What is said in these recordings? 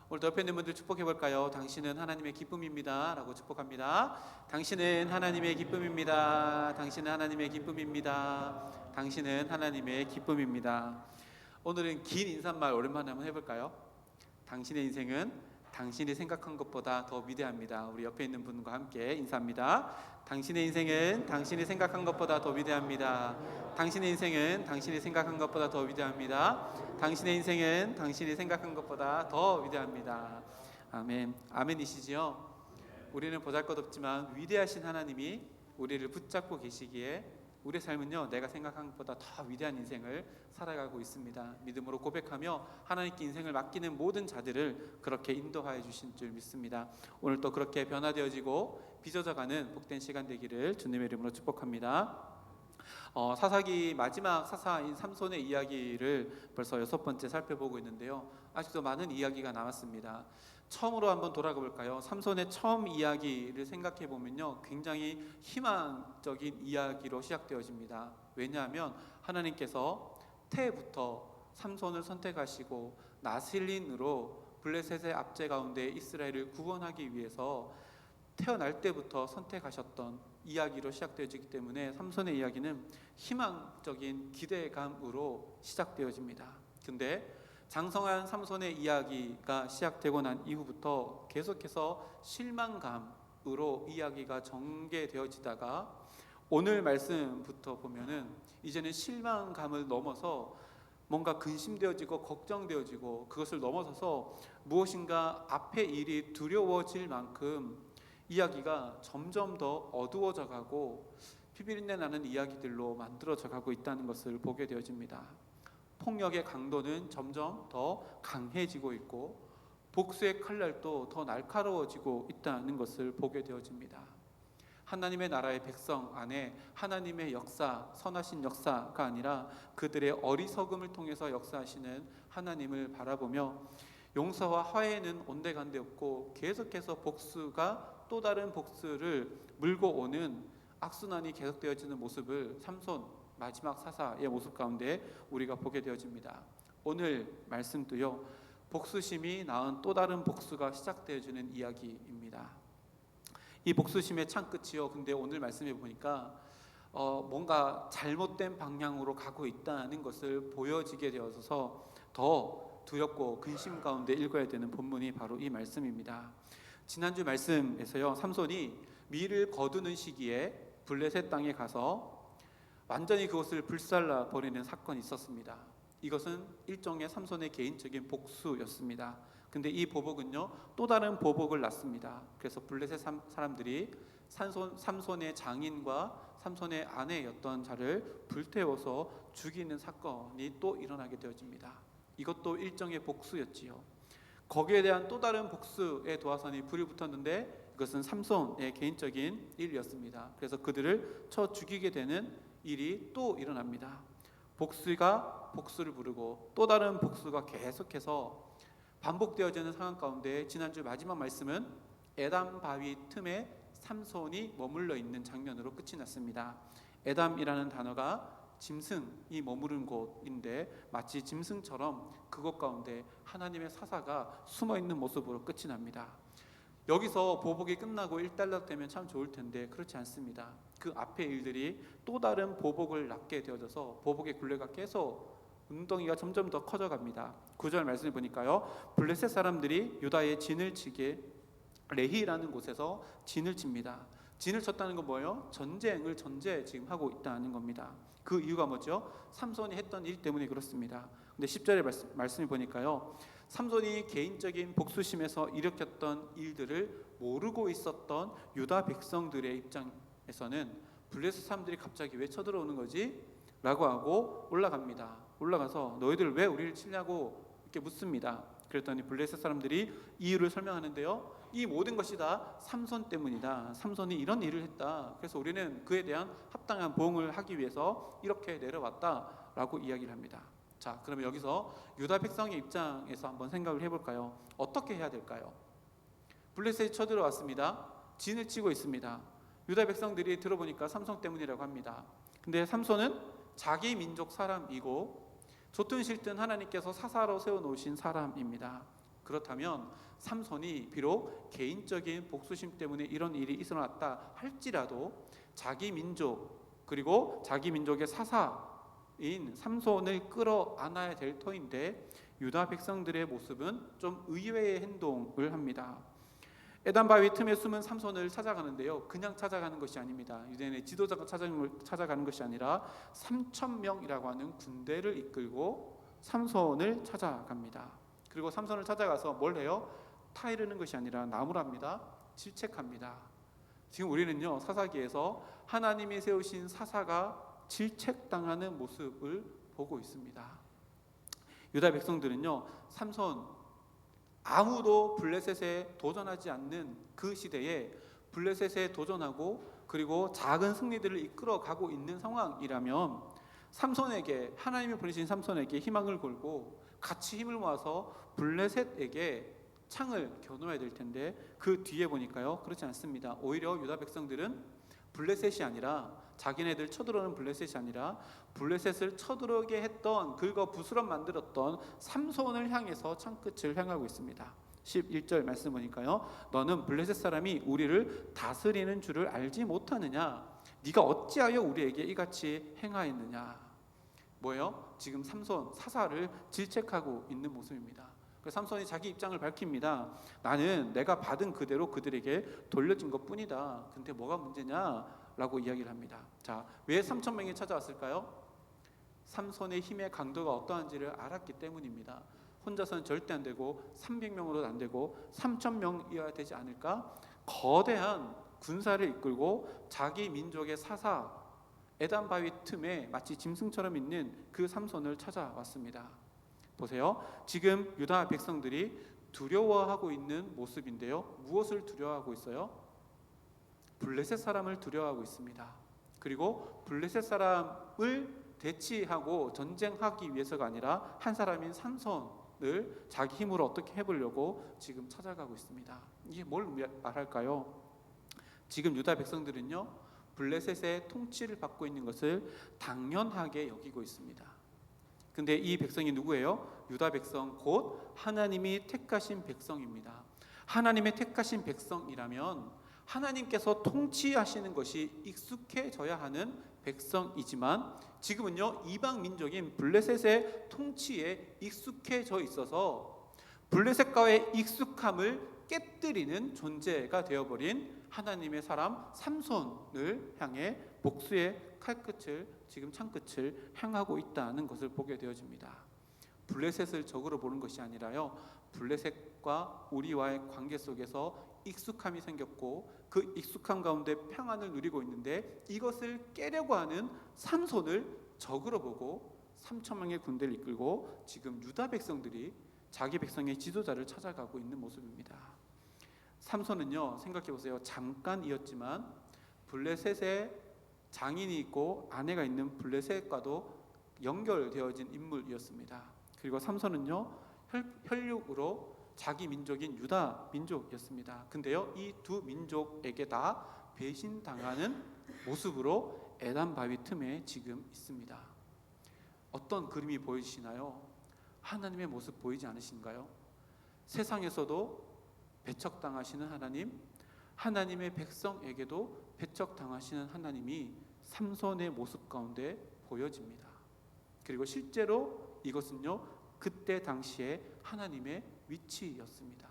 오늘도 옆에 있는 분들 축복해 볼까요? 당신은 하나님의 기쁨입니다 라고 축복합니다. 당신은 하나님의 기쁨입니다. 당신은 하나님의 기쁨입니다. 당신은 하나님의 기쁨입니다. 오늘은 긴 인사말 오랜만에 한번 해볼까요? 당신의 인생은 당신이 생각한 것보다 더 위대합니다. 우리 옆에 있는 분과 함께 인사합니다. 당신의 인생은 당신이 생각한 것보다 더 위대합니다. 당신의 인생은 당신이 생각한 것보다 더 위대합니다. 당신의 인생은 당신이 생각한 것보다 더 위대합니다. 아멘. 아멘이시지요? 우리는 보잘것없지만 위대하신 하나님이 우리를 붙잡고 계시기에 우리의 삶은요, 내가 생각한 것보다 더 위대한 인생을 살아가고 있습니다. 믿음으로 고백하며 하나님께 인생을 맡기는 모든 자들을 그렇게 인도하여 주신 줄 믿습니다. 오늘 또 그렇게 변화되어지고 빚어져가는 복된 시간 되기를 주님의 이름으로 축복합니다. 사사기 마지막 사사인 삼손의 이야기를 벌써 6번째 살펴보고 있는데요, 아직도 많은 이야기가 남았습니다. 처음으로 한번 돌아가 볼까요? 삼손의 처음 이야기를 생각해 보면요, 굉장히 희망적인 이야기로 시작되어집니다. 왜냐하면 하나님께서 태부터 삼손을 선택하시고 나실린으로 블레셋의 압제 가운데 이스라엘을 구원하기 위해서 태어날 때부터 선택하셨던 이야기로 시작되어지기 때문에 삼손의 이야기는 희망적인 기대감으로 시작되어집니다. 근데 장성한 삼손의 이야기가 시작되고 난 이후부터 계속해서 실망감으로 이야기가 전개되어지다가 오늘 말씀부터 보면은 이제는 실망감을 넘어서 뭔가 근심되어지고 걱정되어지고 그것을 넘어서서 무엇인가 앞의 일이 두려워질 만큼 이야기가 점점 더 어두워져 가고 피비린내 나는 이야기들로 만들어져 가고 있다는 것을 보게 되어집니다. 폭력의 강도는 점점 더 강해지고 있고 복수의 칼날도 더 날카로워지고 있다는 것을 보게 되어집니다. 하나님의 나라의 백성 안에 하나님의 역사, 선하신 역사가 아니라 그들의 어리석음을 통해서 역사하시는 하나님을 바라보며 용서와 화해는 온데간데 없고 계속해서 복수가 또 다른 복수를 물고 오는 악순환이 계속되어지는 모습을 삼손 마지막 사사의 모습 가운데 우리가 보게 되어집니다. 오늘 말씀도요, 복수심이 낳은 또 다른 복수가 시작되어지는 이야기입니다. 이 복수심의 창끝이요, 근데 오늘 말씀해 보니까 뭔가 잘못된 방향으로 가고 있다는 것을 보여지게 되어서 더 두렵고 근심 가운데 읽어야 되는 본문이 바로 이 말씀입니다. 지난주 말씀에서요, 삼손이 밀을 거두는 시기에 블레셋 땅에 가서 완전히 그것을 불살라 버리는 사건이 있었습니다. 이것은 일종의 삼손의 개인적인 복수였습니다. 근데 이 보복은요, 또 다른 보복을 낳습니다. 그래서 블레셋 사람들이 삼손의 장인과 삼손의 아내였던 자를 불태워서 죽이는 사건이 또 일어나게 되어집니다. 이것도 일종의 복수였지요. 거기에 대한 또 다른 복수의 도화선이 불이 붙었는데 이것은 삼손의 개인적인 일이었습니다. 그래서 그들을 쳐 죽이게 되는 일이 또 일어납니다. 복수가 복수를 부르고 또 다른 복수가 계속해서 반복되어지는 상황 가운데 지난주 마지막 말씀은 에담 바위 틈에 삼손이 머물러 있는 장면으로 끝이 났습니다. 에담이라는 단어가 짐승이 머무른 곳인데 마치 짐승처럼 그곳 가운데 하나님의 사사가 숨어있는 모습으로 끝이 납니다. 여기서 보복이 끝나고 일단락되면 참 좋을 텐데 그렇지 않습니다. 그 앞의 일들이 또 다른 보복을 낳게 되어져서 보복의 굴레가 계속 운동이가 점점 더 커져갑니다. 9절 말씀을 보니까요, 블레셋 사람들이 유다의 진을 치게 레히라는 곳에서 진을 칩니다. 진을 쳤다는 건 뭐예요? 전쟁을 지금 하고 있다는 겁니다. 그 이유가 뭐죠? 삼손이 했던 일 때문에 그렇습니다. 근데 10절의 말씀을 보니까요, 삼손이 개인적인 복수심에서 일으켰던 일들을 모르고 있었던 유다 백성들의 입장에서는 블레셋 사람들이 갑자기 왜 쳐들어오는 거지? 라고 하고 올라가서 너희들 왜 우리를 치냐고 이렇게 묻습니다. 그랬더니 블레셋 사람들이 이유를 설명하는데요, 이 모든 것이 다 삼손 때문이다. 삼손이 이런 일을 했다. 그래서 우리는 그에 대한 합당한 보응을 하기 위해서 이렇게 내려왔다 라고 이야기를 합니다. 자, 그러면 여기서 유다 백성의 입장에서 한번 생각을 해볼까요? 어떻게 해야 될까요? 블레셋이 쳐들어왔습니다. 진을 치고 있습니다. 유다 백성들이 들어보니까 삼손 때문이라고 합니다. 근데 삼손은 자기 민족 사람이고 좋든 싫든 하나님께서 사사로 세워놓으신 사람입니다. 그렇다면 삼손이 비록 개인적인 복수심 때문에 이런 일이 일어났다 할지라도 자기 민족 그리고 자기 민족의 사사인 삼손을 끌어안아야 될 터인데 유다 백성들의 모습은 좀 의외의 행동을 합니다. 에단 바위 틈에 숨은 삼손을 찾아가는데요, 그냥 찾아가는 것이 아닙니다. 유대인의 지도자가 찾아가는 것이 아니라 3,000명이라고 하는 군대를 이끌고 삼손을 찾아갑니다. 그리고 삼손을 찾아가서 뭘 해요? 타이르는 것이 아니라 나무랍니다. 질책합니다. 지금 우리는요, 사사기에서 하나님이 세우신 사사가 질책당하는 모습을 보고 있습니다. 유다 백성들은요, 삼손, 아무도 블레셋에 도전하지 않는 그 시대에 블레셋에 도전하고 그리고 작은 승리들을 이끌어가고 있는 상황이라면 삼손에게, 하나님이 보내신 삼손에게 희망을 걸고 같이 힘을 모아서 블레셋에게 창을 겨누어야 될 텐데 그 뒤에 보니까요, 그렇지 않습니다. 오히려 유다 백성들은 블레셋이 아니라, 자기네들 쳐들어오는 블레셋이 아니라 블레셋을 쳐들어오게 했던, 긁어 부스럼 만들었던 삼손을 향해서 창끝을 향하고 있습니다. 11절 말씀 보니까요, 너는 블레셋 사람이 우리를 다스리는 줄을 알지 못하느냐? 네가 어찌하여 우리에게 이같이 행하였느냐? 뭐예요? 지금 삼손 사사를 질책하고 있는 모습입니다. 그래서 삼손이 자기 입장을 밝힙니다. 나는 내가 받은 그대로 그들에게 돌려준 것뿐이다. 근데 뭐가 문제냐? 라고 이야기를 합니다. 자, 왜 3,000명이 찾아왔을까요? 삼손의 힘의 강도가 어떠한지를 알았기 때문입니다. 혼자서는 절대 안 되고 300명으로도 안 되고 3,000명이어야 되지 않을까? 거대한 군사를 이끌고 자기 민족의 사사 에단 바위 틈에 마치 짐승처럼 있는 그 삼손을 찾아왔습니다. 보세요. 지금 유다 백성들이 두려워하고 있는 모습인데요. 무엇을 두려워하고 있어요? 블레셋 사람을 두려워하고 있습니다. 그리고 블레셋 사람을 대치하고 전쟁하기 위해서가 아니라 한 사람인 삼손을 자기 힘으로 어떻게 해보려고 지금 찾아가고 있습니다. 이게 뭘 말할까요? 지금 유다 백성들은요, 블레셋의 통치를 받고 있는 것을 당연하게 여기고 있습니다. 근데 이 백성이 누구예요? 유다 백성, 곧 하나님이 택하신 백성입니다. 하나님의 택하신 백성이라면 하나님께서 통치하시는 것이 익숙해져야 하는 백성이지만 지금은요, 이방 민족인 블레셋의 통치에 익숙해져 있어서 블레셋과의 익숙함을 깨뜨리는 존재가 되어버린 하나님의 사람 삼손을 향해 복수의 칼끝을, 지금 창끝을 향하고 있다는 것을 보게 되어집니다. 블레셋을 적으로 보는 것이 아니라요, 블레셋과 우리와의 관계 속에서 익숙함이 생겼고 그 익숙함 가운데 평안을 누리고 있는데 이것을 깨려고 하는 삼손을 적으로 보고 3,000명의 군대를 이끌고 지금 유다 백성들이 자기 백성의 지도자를 찾아가고 있는 모습입니다. 삼손은요, 생각해 보세요. 잠깐이었지만 블레셋에 장인이 있고 아내가 있는 블레셋과도 연결되어진 인물이었습니다. 그리고 삼손은요, 혈육으로 자기 민족인 유다 민족이었습니다. 근데요, 이 두 민족에게 다 배신당하는 모습으로 에단 바위 틈에 지금 있습니다. 어떤 그림이 보이시나요? 하나님의 모습 보이지 않으신가요? 세상에서도 배척당하시는 하나님, 하나님의 백성에게도 배척당하시는 하나님이 삼손의 모습 가운데 보여집니다. 그리고 실제로 이것은요, 그때 당시에 하나님의 위치였습니다.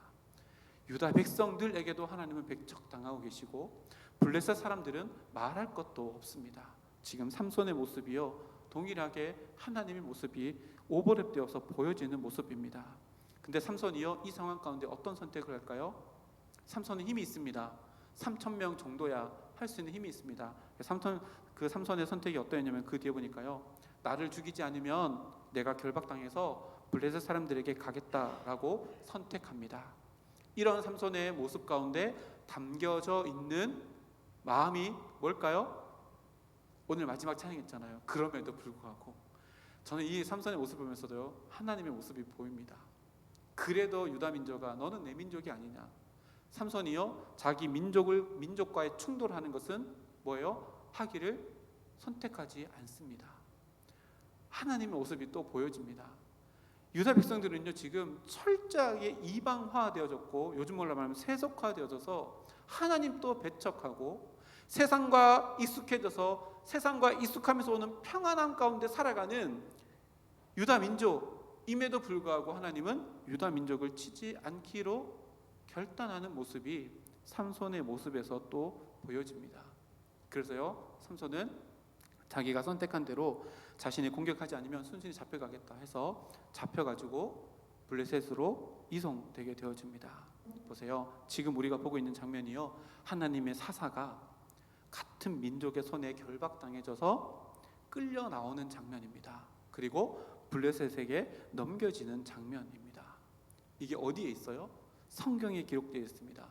유다 백성들에게도 하나님은 배척당하고 계시고 블레셋 사람들은 말할 것도 없습니다. 지금 삼손의 모습이요, 동일하게 하나님의 모습이 오버랩되어서 보여지는 모습입니다. 근데 삼손이요, 이 상황 가운데 어떤 선택을 할까요? 삼손은 힘이 있습니다. 3,000명 정도야 할 수 있는 힘이 있습니다. 삼손의 선택이 어떠했냐면 그 뒤에 보니까요, 나를 죽이지 않으면 내가 결박당해서 블레셋 사람들에게 가겠다라고 선택합니다. 이런 삼손의 모습 가운데 담겨져 있는 마음이 뭘까요? 오늘 마지막 찬양했잖아요. 그럼에도 불구하고 저는 이 삼손의 모습을 보면서도요, 하나님의 모습이 보입니다. 그래도 유다 민족아, 너는 내 민족이 아니냐. 삼손이요, 자기 민족과의 충돌하는 것은 뭐예요? 하기를 선택하지 않습니다. 하나님의 모습이 또 보여집니다. 유다 백성들은요 지금 철저하게 이방화되어졌고 요즘 말로 말하면 세속화되어져서 하나님 또 배척하고 세상과 익숙해져서 세상과 익숙하면서 오는 평안함 가운데 살아가는 유다 민족임에도 불구하고 하나님은 유다 민족을 치지 않기로 결단하는 모습이 삼손의 모습에서 또 보여집니다. 그래서요 삼손은 자기가 선택한 대로 자신이 공격하지 않으면 순순히 잡혀가겠다 해서 잡혀가지고 블레셋으로 이송되게 되어집니다. 보세요. 지금 우리가 보고 있는 장면이요 하나님의 사사가 같은 민족의 손에 결박당해져서 끌려 나오는 장면입니다. 그리고 블레셋에게 넘겨지는 장면입니다. 이게 어디에 있어요? 성경에 기록되어 있습니다.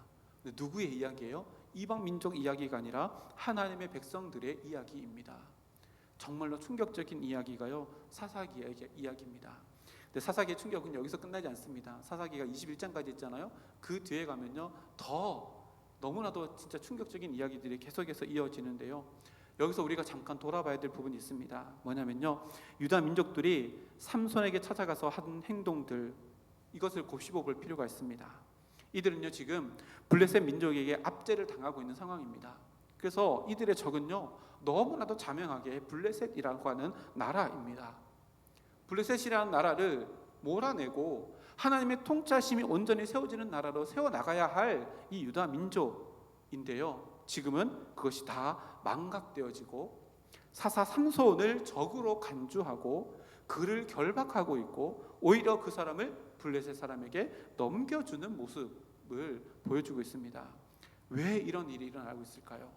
누구의 이야기예요? 이방 민족 이야기가 아니라 하나님의 백성들의 이야기입니다. 정말로 충격적인 이야기가요 사사기의 이야기입니다. 근데 사사기의 충격은 여기서 끝나지 않습니다. 사사기가 21장까지 있잖아요. 그 뒤에 가면요 더 너무나도 진짜 충격적인 이야기들이 계속해서 이어지는데요. 여기서 우리가 잠깐 돌아봐야 될 부분이 있습니다. 뭐냐면요 유다 민족들이 삼손에게 찾아가서 한 행동들, 이것을 곱씹어 볼 필요가 있습니다. 이들은요 지금 블레셋 민족에게 압제를 당하고 있는 상황입니다. 그래서 이들의 적은요 너무나도 자명하게 블레셋이라고 하는 나라입니다. 블레셋이라는 나라를 몰아내고 하나님의 통치하심이 온전히 세워지는 나라로 세워나가야 할 이 유다 민족인데요 지금은 그것이 다 망각되어지고 사사 삼손을 적으로 간주하고 그를 결박하고 있고 오히려 그 사람을 블레셋 사람에게 넘겨주는 모습을 보여주고 있습니다. 왜 이런 일이 일어나고 있을까요?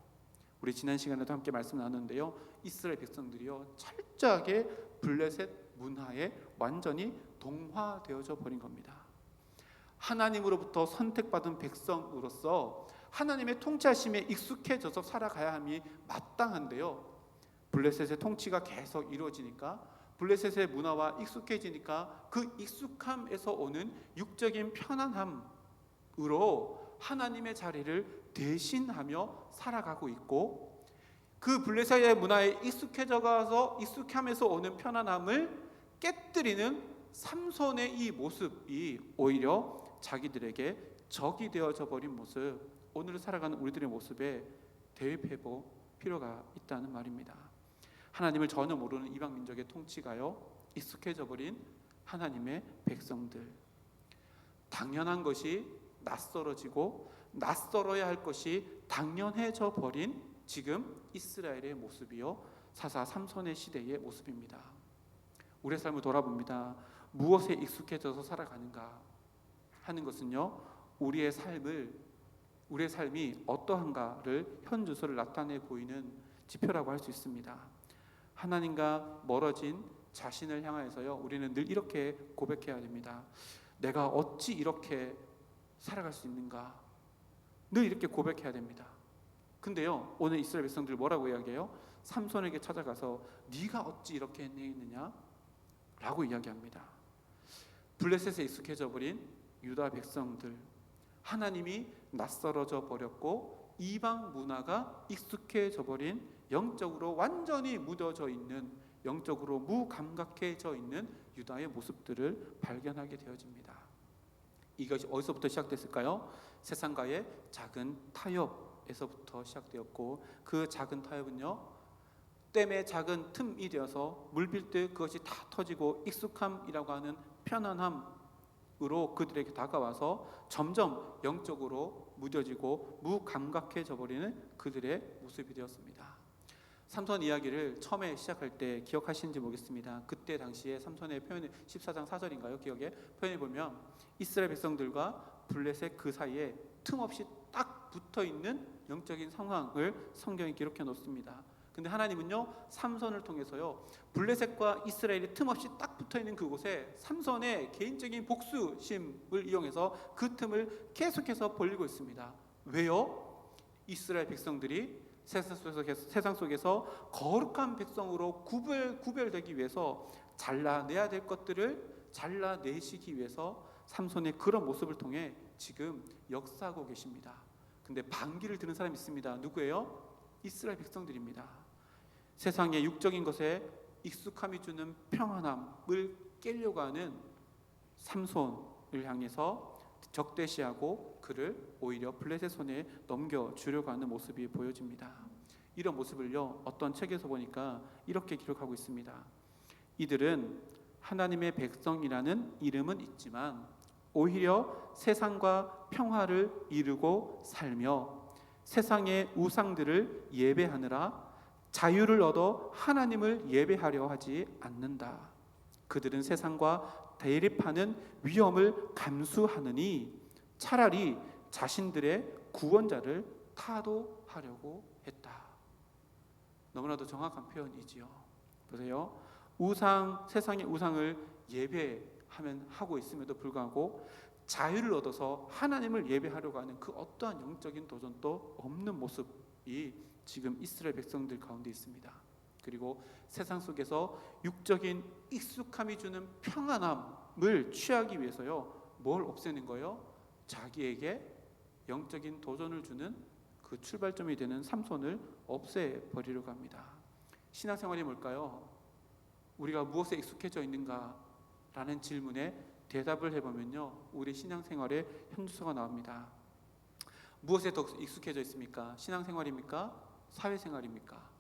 우리 지난 시간에도 함께 말씀 나눴는데요 이스라엘 백성들이요 철저하게 블레셋 문화에 완전히 동화되어져 버린 겁니다. 하나님으로부터 선택받은 백성으로서 하나님의 통치하심에 익숙해져서 살아가야 함이 마땅한데요 블레셋의 통치가 계속 이루어지니까 블레셋의 문화와 익숙해지니까 그 익숙함에서 오는 육적인 편안함으로 하나님의 자리를 대신하며 살아가고 있고 그 블레셋의 문화에 익숙해져가서 익숙함에서 오는 편안함을 깨뜨리는 삼손의 이 모습이 오히려 자기들에게 적이 되어져 버린 모습, 오늘 살아가는 우리들의 모습에 대입해 볼 필요가 있다는 말입니다. 하나님을 전혀 모르는 이방 민족의 통치가요 익숙해져 버린 하나님의 백성들, 당연한 것이 낯설어지고 낯설어야 할 것이 당연해져 버린 지금 이스라엘의 모습이요 사사 삼손의 시대의 모습입니다. 우리의 삶을 돌아봅니다. 무엇에 익숙해져서 살아가는가 하는 것은요 우리의 삶이 어떠한가를 현주소를 나타내 보이는 지표라고 할 수 있습니다. 하나님과 멀어진 자신을 향하여서요 우리는 늘 이렇게 고백해야 됩니다. 내가 어찌 이렇게 살아갈 수 있는가, 늘 이렇게 고백해야 됩니다. 근데요 오늘 이스라엘 백성들 뭐라고 이야기해요? 삼손에게 찾아가서 네가 어찌 이렇게 했느냐 라고 이야기합니다. 블레셋에 익숙해져 버린 유다 백성들, 하나님이 낯설어져 버렸고 이방 문화가 익숙해져 버린, 영적으로 완전히 묻어져 있는, 영적으로 무감각해져 있는 유다의 모습들을 발견하게 되어집니다. 이것이 어디서부터 시작됐을까요? 세상과의 작은 타협에서부터 시작되었고 그 작은 타협은요 댐의 작은 틈이 되어서 물빌 때 그것이 다 터지고 익숙함이라고 하는 편안함으로 그들에게 다가와서 점점 영적으로 무뎌지고 무감각해져 버리는 그들의 모습이 되었습니다. 삼손 이야기를 처음에 시작할 때 기억하시는지 모르겠습니다. 그때 당시에 삼손의 표현이 14장 4절인가요? 기억에 표현해 보면 이스라엘 백성들과 블레셋 그 사이에 틈없이 딱 붙어있는 영적인 상황을 성경에 기록해 놓습니다. 근데 하나님은요 삼손을 통해서요 블레셋과 이스라엘이 틈없이 딱 붙어있는 그곳에 삼손의 개인적인 복수심을 이용해서 그 틈을 계속해서 벌리고 있습니다. 왜요? 이스라엘 백성들이 세상 속에서 거룩한 백성으로 구별되기 위해서 잘라내야 될 것들을 잘라내시기 위해서 삼손의 그런 모습을 통해 지금 역사하고 계십니다. 근데 반기를 드는 사람이 있습니다. 누구예요? 이스라엘 백성들입니다. 세상의 육적인 것에 익숙함이 주는 평안함을 깨려고 하는 삼손을 향해서 적대시하고 그를 오히려 블레셋 손에 넘겨주려고 하는 모습이 보여집니다. 이런 모습을요, 어떤 책에서 보니까 이렇게 기록하고 있습니다. 이들은 하나님의 백성이라는 이름은 있지만 오히려 세상과 평화를 이루고 살며 세상의 우상들을 예배하느라 자유를 얻어 하나님을 예배하려 하지 않는다. 그들은 세상과 대립하는 위험을 감수하느니 차라리 자신들의 구원자를 타도하려고 했다. 너무나도 정확한 표현이지요. 보세요. 세상의 우상을 예배하면 하고 있음에도 불구하고 자유를 얻어서 하나님을 예배하려고 하는 그 어떠한 영적인 도전도 없는 모습이 지금 이스라엘 백성들 가운데 있습니다. 그리고 세상 속에서 육적인 익숙함이 주는 평안함을 취하기 위해서요, 뭘 없애는 거예요? 자기에게 영적인 도전을 주는 그 출발점이 되는 삼손을 없애버리려고 합니다. 신앙생활이 뭘까요? 우리가 무엇에 익숙해져 있는가? 라는 질문에 대답을 해보면요, 우리 신앙생활의 현주소가 나옵니다. 무엇에 더 익숙해져 있습니까? 신앙생활입니까? 사회생활입니까?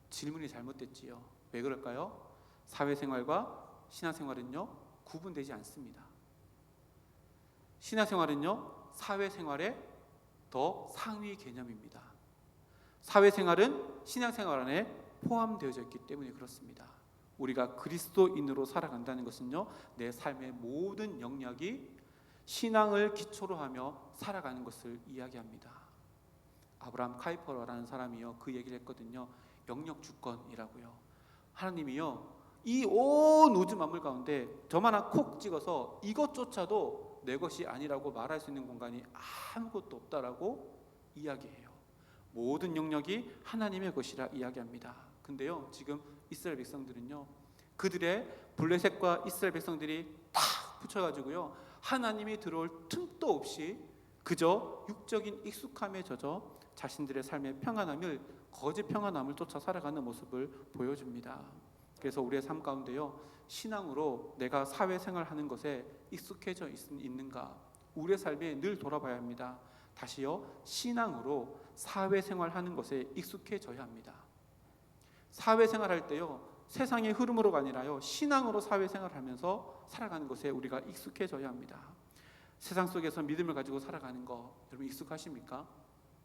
질문이 잘못됐지요. 왜 그럴까요? 사회생활과 신앙생활은요, 구분되지 않습니다. 신앙생활은요, 사회생활의 더 상위 개념입니다. 사회생활은 신앙생활 안에 포함되어져 있기 때문에 그렇습니다. 우리가 그리스도인으로 살아간다는 것은요, 내 삶의 모든 영역이 신앙을 기초로 하며 살아가는 것을 이야기합니다. 아브라함 카이퍼라는 사람이요, 그 얘기를 했거든요. 영역 주권이라고요. 하나님이요, 이 온 우주 만물 가운데 저만한 콕 찍어서 이것조차도 내 것이 아니라고 말할 수 있는 공간이 아무것도 없다라고 이야기해요. 모든 영역이 하나님의 것이라 이야기합니다. 근데요, 지금 이스라엘 백성들은요, 그들의 블레셋과 이스라엘 백성들이 탁 붙여가지고요, 하나님이 들어올 틈도 없이 그저 육적인 익숙함에 젖어 자신들의 삶의 평안함을, 거짓 평안함을 쫓아 살아가는 모습을 보여줍니다. 그래서 우리의 삶 가운데요, 신앙으로 내가 사회생활하는 것에 익숙해져 있는가, 우리의 삶에 늘 돌아봐야 합니다. 다시요, 신앙으로 사회생활하는 것에 익숙해져야 합니다. 사회생활할 때요, 세상의 흐름으로가 아니라요, 신앙으로 사회생활하면서 살아가는 것에 우리가 익숙해져야 합니다. 세상 속에서 믿음을 가지고 살아가는 거 여러분 익숙하십니까?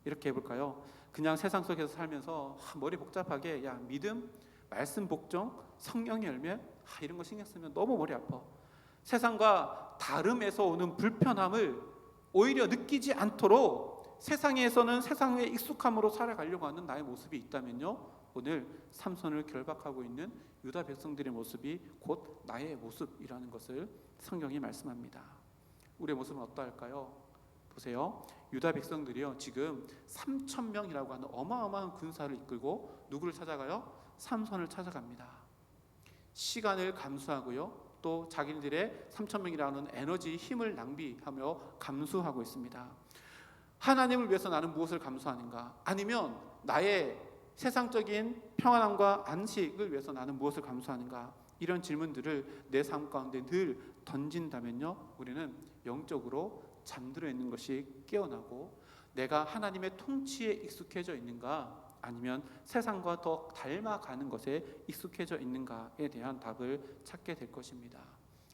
이렇게 해볼까요? 그냥 세상 속에서 살면서 머리 복잡하게, 야, 믿음, 말씀 복종, 성령의 열매, 이런 거 신경 쓰면 너무 머리 아파. 세상과 다름에서 오는 불편함을 오히려 느끼지 않도록 세상에서는 세상의 익숙함으로 살아가려고 하는 나의 모습이 있다면요, 오늘 삼손을 결박하고 있는 유다 백성들의 모습이 곧 나의 모습이라는 것을 성경이 말씀합니다. 우리의 모습은 어떠할까요? 보세요. 유다 백성들이요, 지금 3,000명이라고 하는 어마어마한 군사를 이끌고 누구를 찾아가요? 삼손을 찾아갑니다. 시간을 감수하고요, 또 자기들의 3,000명이라는 에너지, 힘을 낭비하며 감수하고 있습니다. 하나님을 위해서 나는 무엇을 감수하는가? 아니면 나의 세상적인 평안함과 안식을 위해서 나는 무엇을 감수하는가? 이런 질문들을 내 삶 가운데 늘 던진다면요, 우리는 영적으로 잠들어 있는 것이 깨어나고, 내가 하나님의 통치에 익숙해져 있는가, 아니면 세상과 더 닮아가는 것에 익숙해져 있는가에 대한 답을 찾게 될 것입니다.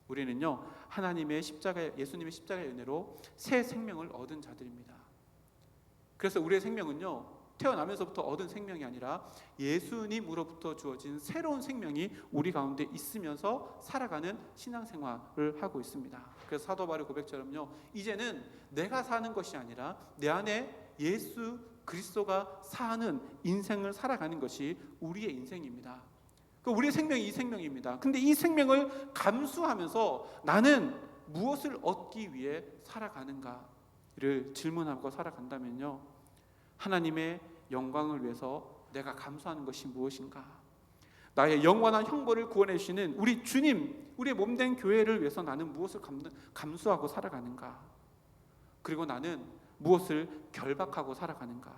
우리는요, 하나님의 십자가, 예수님의 십자가의 은혜로 새 생명을 얻은 자들입니다. 그래서 우리의 생명은요, 태어나면서부터 얻은 생명이 아니라 예수님으로부터 주어진 새로운 생명이 우리 가운데 있으면서 살아가는 신앙생활을 하고 있습니다. 그래서 사도 바울의 고백처럼요, 이제는 내가 사는 것이 아니라 내 안에 예수 그리스도가 사는 인생을 살아가는 것이 우리의 인생입니다. 우리의 생명이 이 생명입니다. 근데 이 생명을 감수하면서 나는 무엇을 얻기 위해 살아가는가를 질문하고 살아간다면요, 하나님의 영광을 위해서 내가 감수하는 것이 무엇인가? 나의 영원한 형벌을 구원해 주시는 우리 주님, 우리의 몸된 교회를 위해서 나는 무엇을 감수하고 살아가는가? 그리고 나는 무엇을 결박하고 살아가는가?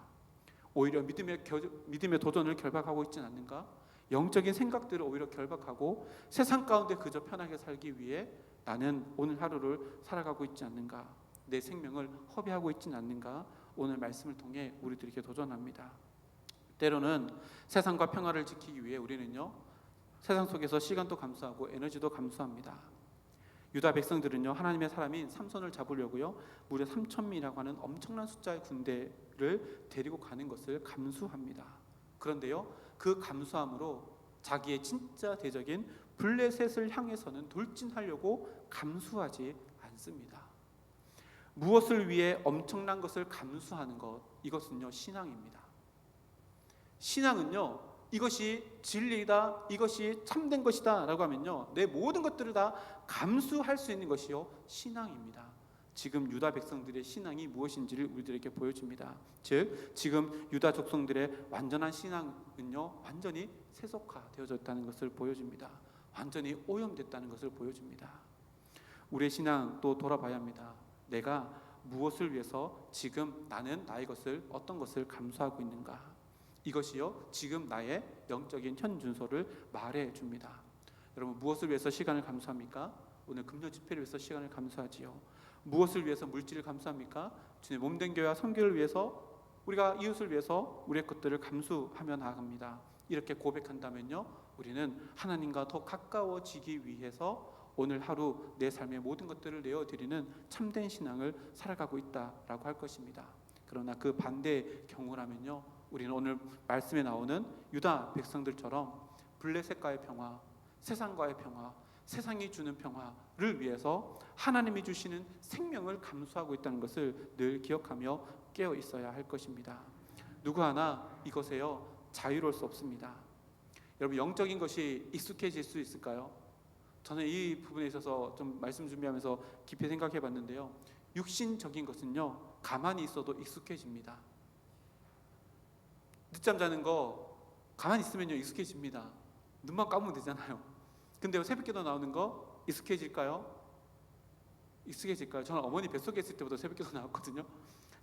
오히려 믿음의 도전을 결박하고 있지는 않는가? 영적인 생각들을 오히려 결박하고 세상 가운데 그저 편하게 살기 위해 나는 오늘 하루를 살아가고 있지 않는가? 내 생명을 허비하고 있지는 않는가? 오늘 말씀을 통해 우리들에게 도전합니다. 때로는 세상과 평화를 지키기 위해 우리는요, 세상 속에서 시간도 감수하고 에너지도 감수합니다. 유다 백성들은요, 하나님의 사람인 삼손을 잡으려고요, 무려 3,000명이라고 하는 엄청난 숫자의 군대를 데리고 가는 것을 감수합니다. 그런데요, 그 감수함으로 자기의 진짜 대적인 블레셋을 향해서는 돌진하려고 감수하지 않습니다. 무엇을 위해 엄청난 것을 감수하는 것, 이것은요, 신앙입니다. 신앙은요, 이것이 진리이다, 이것이 참된 것이다 라고 하면요, 내 모든 것들을 다 감수할 수 있는 것이요, 신앙입니다. 지금 유다 백성들의 신앙이 무엇인지를 우리들에게 보여줍니다. 즉, 지금 유다 족속들의 완전한 신앙은요, 완전히 세속화되어졌다는 것을 보여줍니다. 완전히 오염됐다는 것을 보여줍니다. 우리의 신앙 또 돌아봐야 합니다. 내가 무엇을 위해서 지금 나는 나의 것을, 어떤 것을 감수하고 있는가? 이것이요, 지금 나의 영적인 현준소를 말해줍니다. 여러분, 무엇을 위해서 시간을 감수합니까? 오늘 금요 집회를 위해서 시간을 감수하지요. 무엇을 위해서 물질을 감수합니까? 주님의 몸된 교회와 선교를 위해서, 우리가 이웃을 위해서 우리의 것들을 감수하며 나아갑니다. 이렇게 고백한다면요, 우리는 하나님과 더 가까워지기 위해서 오늘 하루 내 삶의 모든 것들을 내어드리는 참된 신앙을 살아가고 있다라고 할 것입니다. 그러나 그 반대의 경우라면요, 우리는 오늘 말씀에 나오는 유다 백성들처럼 블레셋과의 평화, 세상과의 평화, 세상이 주는 평화를 위해서 하나님이 주시는 생명을 감수하고 있다는 것을 늘 기억하며 깨어 있어야 할 것입니다. 누구 하나 이것에요, 자유로울 수 없습니다. 여러분, 영적인 것이 익숙해질 수 있을까요? 저는 이 부분에 있어서 좀 말씀 준비하면서 깊이 생각해 봤는데요, 육신적인 것은요, 가만히 있어도 익숙해집니다. 늦잠 자는 거 가만히 있으면요, 익숙해집니다. 눈만 감으면 되잖아요. 근데 새벽기도 나오는 거 익숙해질까요? 익숙해질까요? 저는 어머니 뱃속에 있을 때부터 새벽기도 나왔거든요.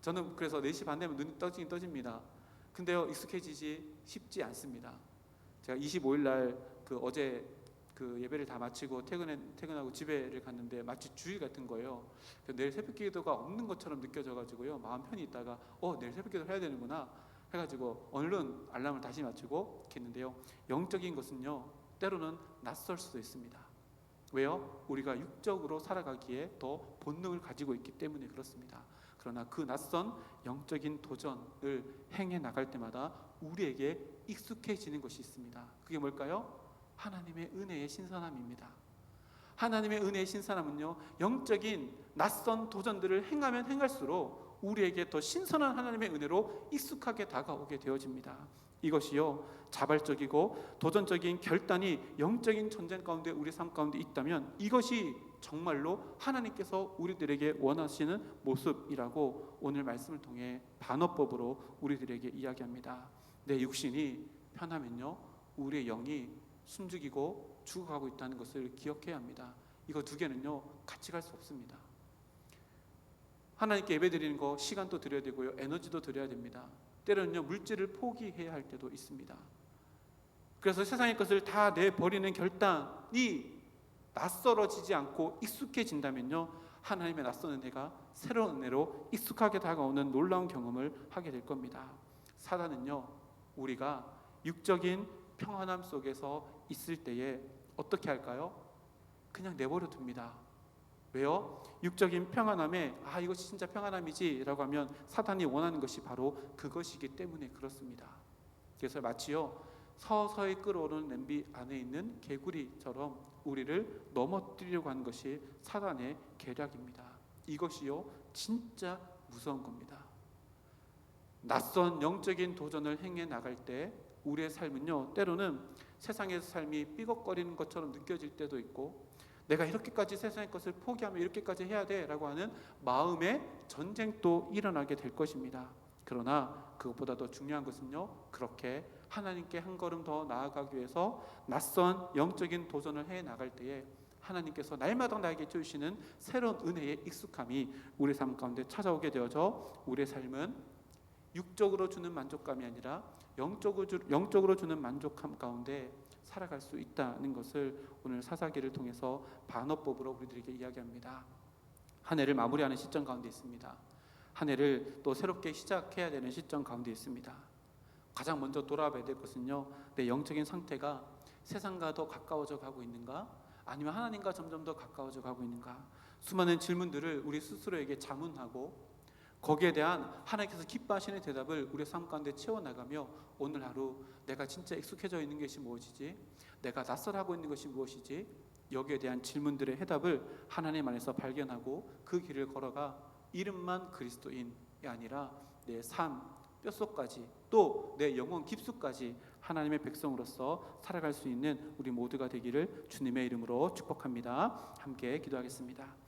저는 그래서 4시 반 되면 눈이 떠지긴 떠집니다. 근데요, 익숙해지지 쉽지 않습니다. 제가 25일 날 어제 예배를 다 마치고 퇴근하고 집에를 갔는데 마치 주일 같은 거예요. 내일 새벽기도가 없는 것처럼 느껴져가지고요, 마음 편히 있다가 내일 새벽기도 해야 되는구나 해가지고 얼른 알람을 다시 맞추고 했는데요, 영적인 것은요, 때로는 낯설 수도 있습니다. 왜요? 우리가 육적으로 살아가기에 더 본능을 가지고 있기 때문에 그렇습니다. 그러나 그 낯선 영적인 도전을 행해 나갈 때마다 우리에게 익숙해지는 것이 있습니다. 그게 뭘까요? 하나님의 은혜의 신선함입니다. 하나님의 은혜의 신선함은요, 영적인 낯선 도전들을 행하면 행할수록 우리에게 더 신선한 하나님의 은혜로 익숙하게 다가오게 되어집니다. 이것이요, 자발적이고 도전적인 결단이 영적인 전쟁 가운데 우리 삶 가운데 있다면 이것이 정말로 하나님께서 우리들에게 원하시는 모습이라고 오늘 말씀을 통해 반어법으로 우리들에게 이야기합니다. 내 육신이 편하면요, 우리의 영이 숨죽이고 죽어가고 있다는 것을 기억해야 합니다. 이거 두 개는요, 같이 갈 수 없습니다. 하나님께 예배드리는 거 시간도 드려야 되고요, 에너지도 드려야 됩니다. 때로는요, 물질을 포기해야 할 때도 있습니다. 그래서 세상의 것을 다 내버리는 결단이 낯설어지지 않고 익숙해진다면요, 하나님의 낯선 은혜가 새로운 은혜로 익숙하게 다가오는 놀라운 경험을 하게 될 겁니다. 사단은요, 우리가 육적인 평안함 속에서 있을 때에 어떻게 할까요? 그냥 내버려 둡니다. 왜요? 육적인 평안함에 이것이 진짜 평안함이지 라고 하면 사단이 원하는 것이 바로 그것이기 때문에 그렇습니다. 그래서 마치요, 서서히 끓어오르는 냄비 안에 있는 개구리처럼 우리를 넘어뜨리려고 하는 것이 사단의 계략입니다. 이것이요, 진짜 무서운 겁니다. 낯선 영적인 도전을 행해 나갈 때 우리의 삶은요, 때로는 세상에서 삶이 삐걱거리는 것처럼 느껴질 때도 있고, 내가 이렇게까지 세상의 것을 포기하며 이렇게까지 해야 돼 라고 하는 마음의 전쟁도 일어나게 될 것입니다. 그러나 그것보다 더 중요한 것은요, 그렇게 하나님께 한 걸음 더 나아가기 위해서 낯선 영적인 도전을 해 나갈 때에 하나님께서 날마다 나에게 주시는 새로운 은혜의 익숙함이 우리 삶 가운데 찾아오게 되어져 우리의 삶은 육적으로 주는 만족감이 아니라 영적으로 주는 만족감 가운데 살아갈 수 있다는 것을 오늘 사사기를 통해서 반어법으로 우리들에게 이야기합니다. 한 해를 마무리하는 시점 가운데 있습니다. 한 해를 또 새롭게 시작해야 되는 시점 가운데 있습니다. 가장 먼저 돌아봐야 될 것은요, 내 영적인 상태가 세상과 더 가까워져 가고 있는가, 아니면 하나님과 점점 더 가까워져 가고 있는가. 수많은 질문들을 우리 스스로에게 자문하고 거기에 대한 하나님께서 기뻐하시는 대답을 우리의 삶 가운데 채워나가며 오늘 하루 내가 진짜 익숙해져 있는 것이 무엇이지, 내가 낯설하고 있는 것이 무엇이지, 여기에 대한 질문들의 해답을 하나님 안에서 발견하고 그 길을 걸어가 이름만 그리스도인이 아니라 내 삶 뼛속까지 또 내 영혼 깊숙까지 하나님의 백성으로서 살아갈 수 있는 우리 모두가 되기를 주님의 이름으로 축복합니다. 함께 기도하겠습니다.